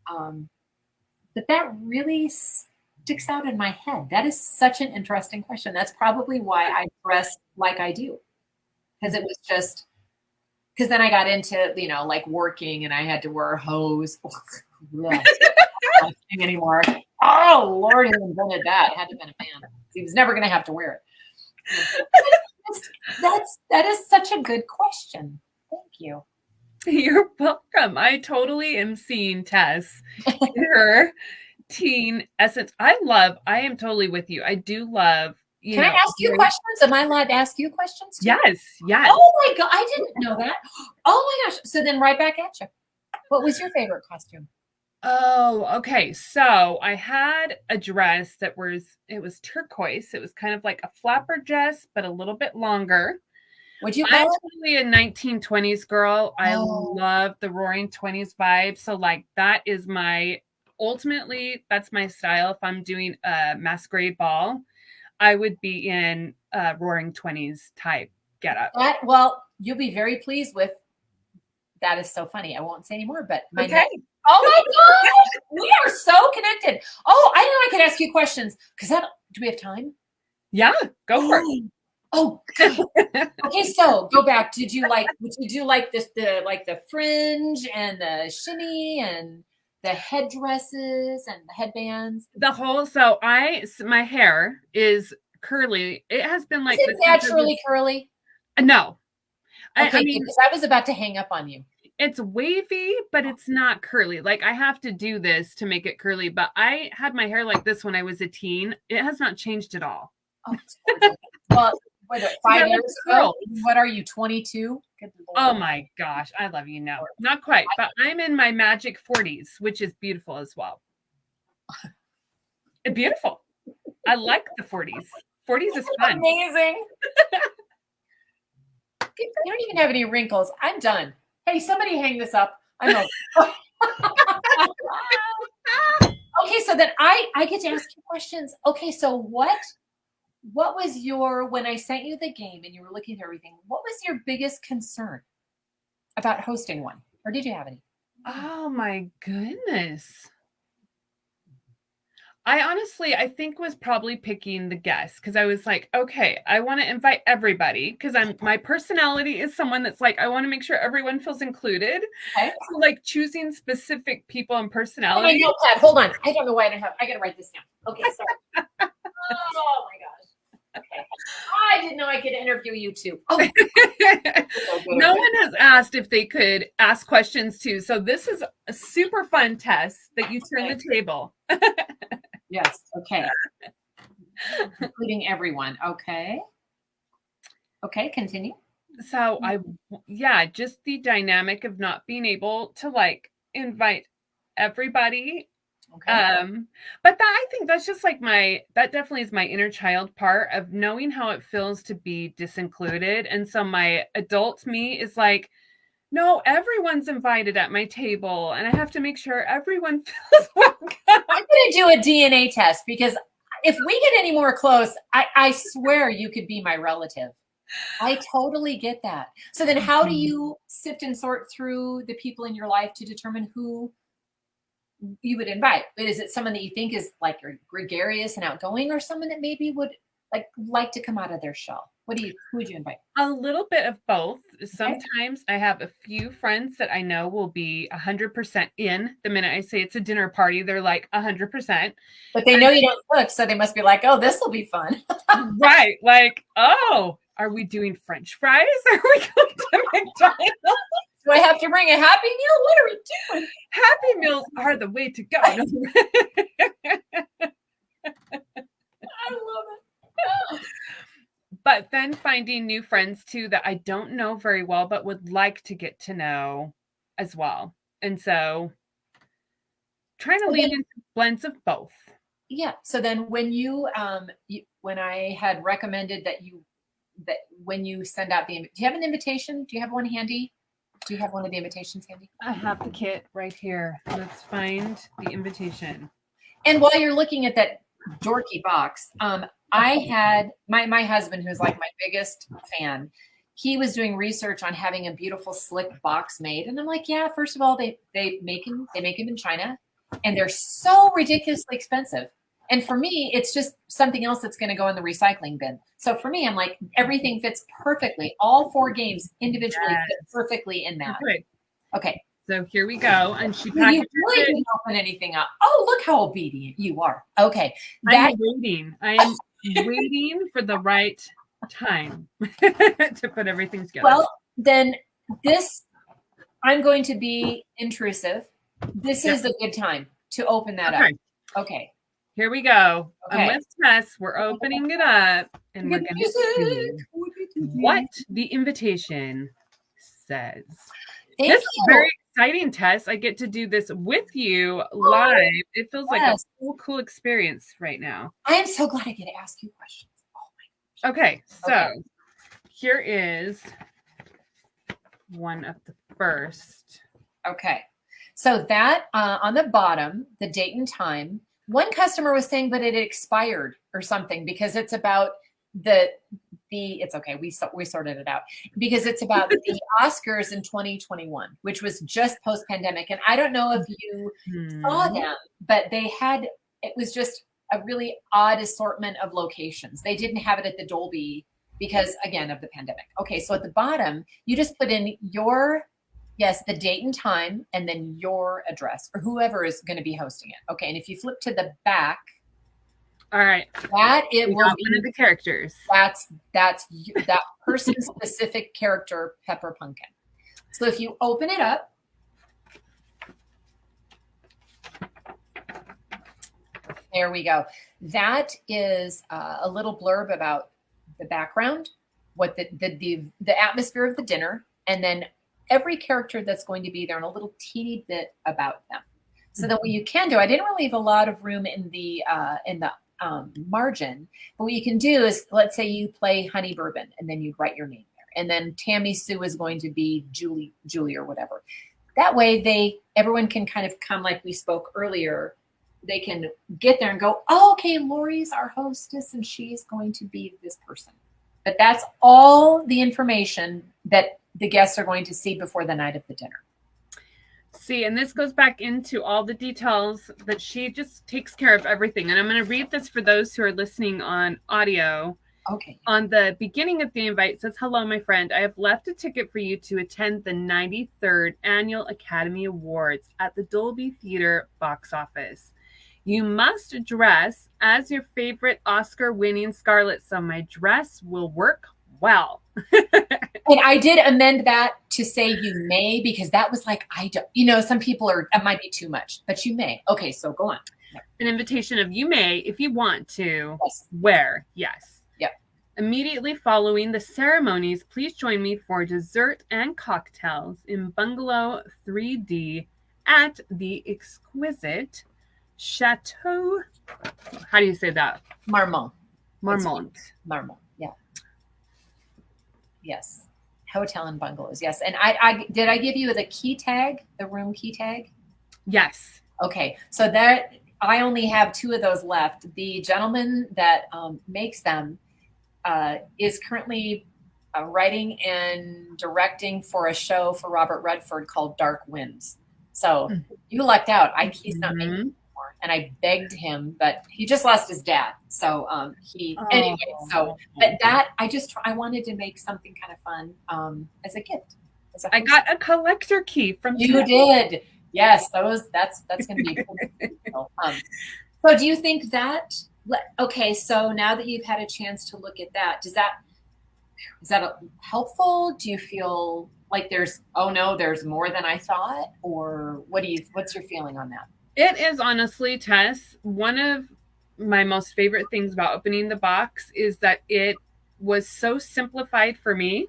But that really sticks out in my head. That is such an interesting question. That's probably why I dress like I do. Because it was just, because then I got into, like working, and I had to wear hose. Not anymore. Oh, Lord, who invented that? It had to have been a man. He was never going to have to wear it. That is such a good question. Thank you. You're welcome. I totally am seeing Tess in her teen essence. I am totally with you. I do love, Can I ask you questions? Am I allowed to ask you questions too? Yes. Oh my God, I didn't know that. Oh my gosh. So then right back at you. What was your favorite costume? Oh, okay. So I had a dress it was turquoise. It was kind of like a flapper dress, but a little bit longer. Would you I'm call it? totally a 1920s girl. I Oh. love the roaring 20s vibe. So like that's my style. If I'm doing a masquerade ball, I would be in a roaring 20s type getup. Well, you'll be very pleased with. That is so funny. I won't say anymore, but Okay. Oh my God, we are so connected. Oh, I know I could ask you questions because do we have time? Yeah, go for it. Oh, okay. So go back. Would you do like this, the fringe and the shimmy and the headdresses and the headbands? My hair is curly. It has been like Is it naturally curly? No. Okay, because I was about to hang up on you. It's wavy, but it's not curly. Like I have to do this to make it curly, but I had my hair like this when I was a teen. It has not changed at all. Oh, it's gorgeous. Well, 5 years ago? What are you, 22? Oh my gosh, I love you. No, not quite, but I'm in my magic 40s, which is beautiful as well. Beautiful. I like the 40s. 40s is fun. Amazing. You don't even have any wrinkles. I'm done. Hey, somebody hang this up. I'm over. Okay, so then I get to ask you questions. Okay, so what was when I sent you the game and you were looking at everything, what was your biggest concern about hosting one? Or did you have any? Oh my goodness. I think was probably picking the guests because I was like, okay, I want to invite everybody because my personality is someone that's like, I want to make sure everyone feels included. Okay. So like choosing specific people and personality. Oh, notepad. Hold on. I don't know why I got to write this down. Okay, sorry. Oh my gosh. Okay. I didn't know I could interview you too. Oh. No one has asked if they could ask questions too. So this is a super fun test that you turn the table. Yes. Okay. Including everyone. Okay. Okay. Continue. So just the dynamic of not being able to like invite everybody. Okay. But I think that's just like that definitely is my inner child part of knowing how it feels to be disincluded. And so my adult me is like, no, everyone's invited at my table and I have to make sure everyone feels welcome. I'm going to do a DNA test because if we get any more close, I swear you could be my relative. I totally get that. So then how do you sift and sort through the people in your life to determine who you would invite? Is it someone that you think is like gregarious and outgoing or someone that maybe would like to come out of their shell? Who would you invite? A little bit of both. Sometimes I have a few friends that I know will be 100% in the minute I say it's a dinner party. They're like 100%. But they know you don't cook, so they must be like, oh, this will be fun. Right. Like, oh, are we doing French fries? Are we going to McDonald's? Do I have to bring a Happy Meal? What are we doing? Happy Meals are the way to go. I love it. But then finding new friends too that I don't know very well, but would like to get to know as well. And so trying to lean into blends of both. Yeah. So then when when I had recommended that when you send out do you have an invitation? Do you have one handy? Do you have one of the invitations handy? I have the kit right here. Let's find the invitation. And while you're looking at that dorky box, I had my husband, who's like my biggest fan. He was doing research on having a beautiful slick box made, and I'm like, yeah. First of all, they make them in China, and they're so ridiculously expensive. And for me, it's just something else that's going to go in the recycling bin. So for me, I'm like, everything fits perfectly. All 4 games individually fit perfectly in that. Okay. So here we go. And she packaged it. You really didn't open anything up. Oh, look how obedient you are. Okay. I'm waiting. I am waiting for the right time to put everything together. Well, then this, I'm going to be intrusive. This is a good time to open that up. Okay. Here we go. Okay. I'm with Tess. We're opening it up, and we're going to see what the invitation says. This is very exciting, Tess. I get to do this with you live. It feels like a cool experience right now. I am so glad I get to ask you questions. Oh my gosh. Okay, so here is one of the first. Okay. So that on the bottom, the date and time, one customer was saying, but it expired or something because it's about it's okay. We sorted it out because it's about the Oscars in 2021, which was just post-pandemic. And I don't know if you saw them, but it was just a really odd assortment of locations. They didn't have it at the Dolby because, again, of the pandemic. Okay, so at the bottom, you just put in the date and time, and then your address or whoever is going to be hosting it. Okay, and if you flip to the back, all right, that it will be one of the characters. That's that person's specific character, Pepper Pumpkin. So if you open it up, there we go. That is a little blurb about the background, what the atmosphere of the dinner, and then every character that's going to be there and a little teeny bit about them. So that what you can do, I didn't really leave a lot of room in the margin, but what you can do is, let's say you play Honey Bourbon and then you write your name there. And then Tammy Sue is going to be Julie or whatever. That way everyone can kind of come, like we spoke earlier, they can get there and go, oh, okay, Lori's our hostess and she's going to be this person. But that's all the information that the guests are going to see before the night of the dinner. See, and this goes back into all the details that she just takes care of everything. And I'm going to read this for those who are listening on audio. Okay. On the beginning of the invite, it says, hello, my friend. I have left a ticket for you to attend the 93rd Annual Academy Awards at the Dolby Theater box office. You must dress as your favorite Oscar-winning Scarlett, so my dress will work well. And I did amend that to say you may, because that was like, some people it might be too much, but you may. Okay, so go on. An invitation of you may, if you want to, wear. Yes. Yep. Immediately following the ceremonies, please join me for dessert and cocktails in Bungalow 3D at the exquisite Chateau. How do you say that? Marmont. Marmont. Yeah. Yes. Hotel and bungalows. Yes. And I did I give you the key tag, the room key tag? Yes. Okay. So that I only have 2 of those left. The gentleman that makes them is currently writing and directing for a show for Robert Redford called Dark Winds. So you lucked out. He's not making it anymore. And I begged him, but he just lost his dad. So anyway, but that I wanted to make something kind of fun as a gift. I got a collector key from you. Did. Yes, that's going to be cool. So do you think that, okay, so now that you've had a chance to look at that, is that helpful? Do you feel like there's more than I thought? Or what's your feeling on that? It is honestly, Tess, one of my most favorite things about opening the box is that it was so simplified for me.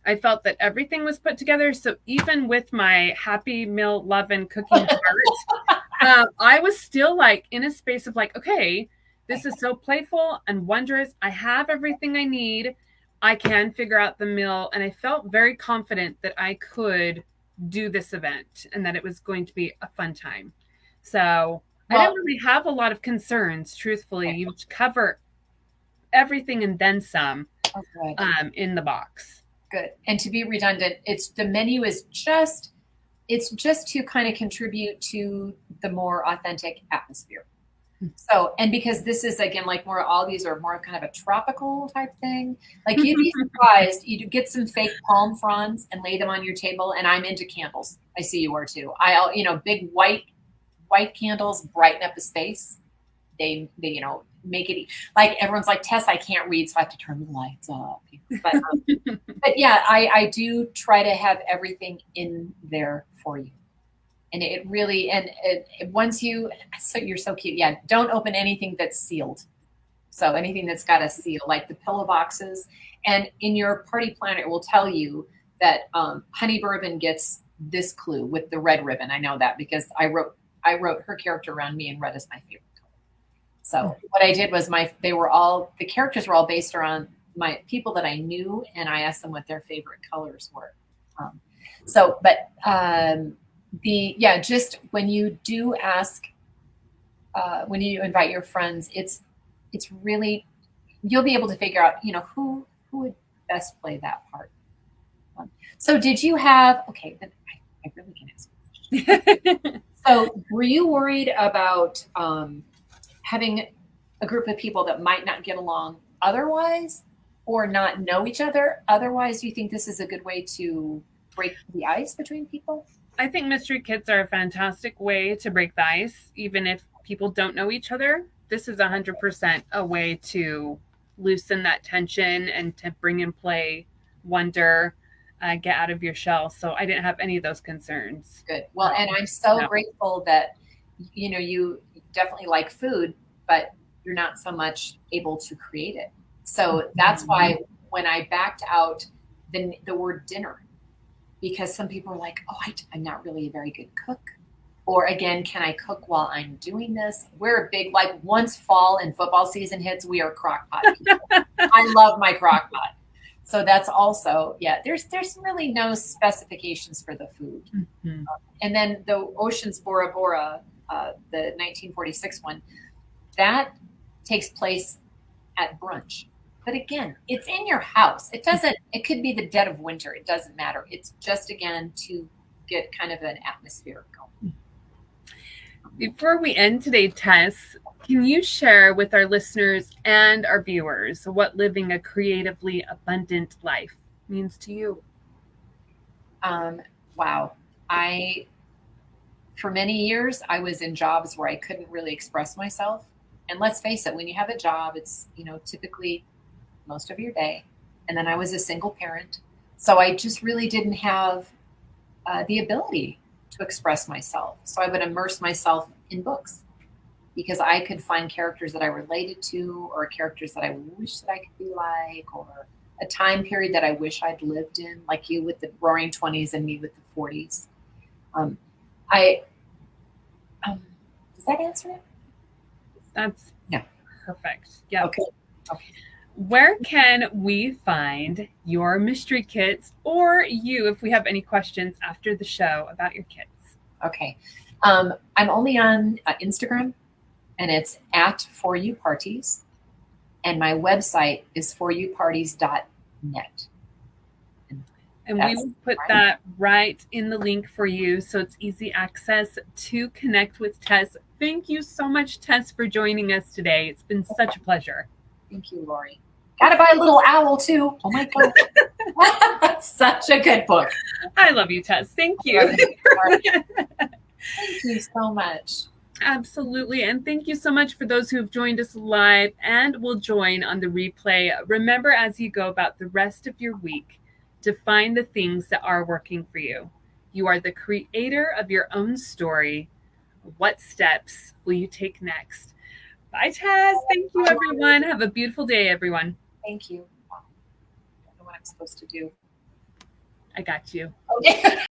I felt that everything was put together. So even with my happy meal, love, and cooking heart, I was still like in a space of like, okay, this is so playful and wondrous. I have everything I need. I can figure out the meal. And I felt very confident that I could do this event and that it was going to be a fun time. So I didn't really have a lot of concerns, truthfully. You cover everything and then some in the box. Good. And to be redundant, the menu is just to kind of contribute to the more authentic atmosphere. So, and because this is, again, like all these are more kind of a tropical type thing, like you'd be surprised, you'd get some fake palm fronds and lay them on your table. And I'm into candles. I see you are too. Big white candles brighten up a space. They make it like everyone's like, Tess, I can't read, so I have to turn the lights off. But yeah, I do try to have everything in there for you. And it really, and once you're so cute. Yeah. Don't open anything that's sealed. So anything that's got a seal, like the pillow boxes. And in your party planner, it will tell you that Honey Bourbon gets this clue with the red ribbon. I know that because I wrote her character around me, and red is my favorite color. So what I did was the characters were all based around my people that I knew, and I asked them what their favorite colors were. Just when you do ask, when you invite your friends, it's really, you'll be able to figure out, who would best play that part. So did you have, okay, then I really can ask a question. So were you worried about having a group of people that might not get along otherwise, or not know each other otherwise? Do you think this is a good way to break the ice between people? I think mystery kits are a fantastic way to break the ice, even if people don't know each other. This is 100% a way to loosen that tension and to bring in play, wonder, get out of your shell. So I didn't have any of those concerns. Good. Well, and I'm so grateful that, you definitely like food, but you're not so much able to create it. So that's why when I backed out the word dinner, because some people are like, oh, I'm not really a very good cook. Or again, can I cook while I'm doing this? We're a big, like once fall and football season hits, we are crock pot people. I love my crock pot. So that's also, there's really no specifications for the food. Mm-hmm. And then the Ocean's Bora Bora, the 1946 one, that takes place at brunch. But again, it's in your house. It could be the dead of winter. It doesn't matter. It's just, again, to get kind of an atmosphere going. Before we end today, Tess, can you share with our listeners and our viewers what living a creatively abundant life means to you? Wow. For many years, I was in jobs where I couldn't really express myself. And let's face it, when you have a job, it's, typically most of your day. And then I was a single parent. So I just really didn't have the ability to express myself. So I would immerse myself in books because I could find characters that I related to, or characters that I wish that I could be like, or a time period that I wish I'd lived in, like you with the roaring 20s and me with the 40s. Does that answer it? That's perfect. Yeah. Okay. Where can we find your mystery kits, or you, if we have any questions after the show about your kits? Okay. I'm only on Instagram, and it's at For You Parties, and my website is foryouparties.net. And we will put that right in the link for you, so it's easy access to connect with Tess. Thank you so much, Tess, for joining us today. It's been such a pleasure. Thank you, Lori. Gotta buy a little owl too. Oh my God. That's such a good book. I love you, Tess. Thank you. Thank you so much. Absolutely. And thank you so much for those who have joined us live and will join on the replay. Remember, as you go about the rest of your week, to find the things that are working for you. You are the creator of your own story. What steps will you take next? Bye, Tess. Thank you, everyone. Have a beautiful day, everyone. Thank you. I don't know what I'm supposed to do. I got you. Okay.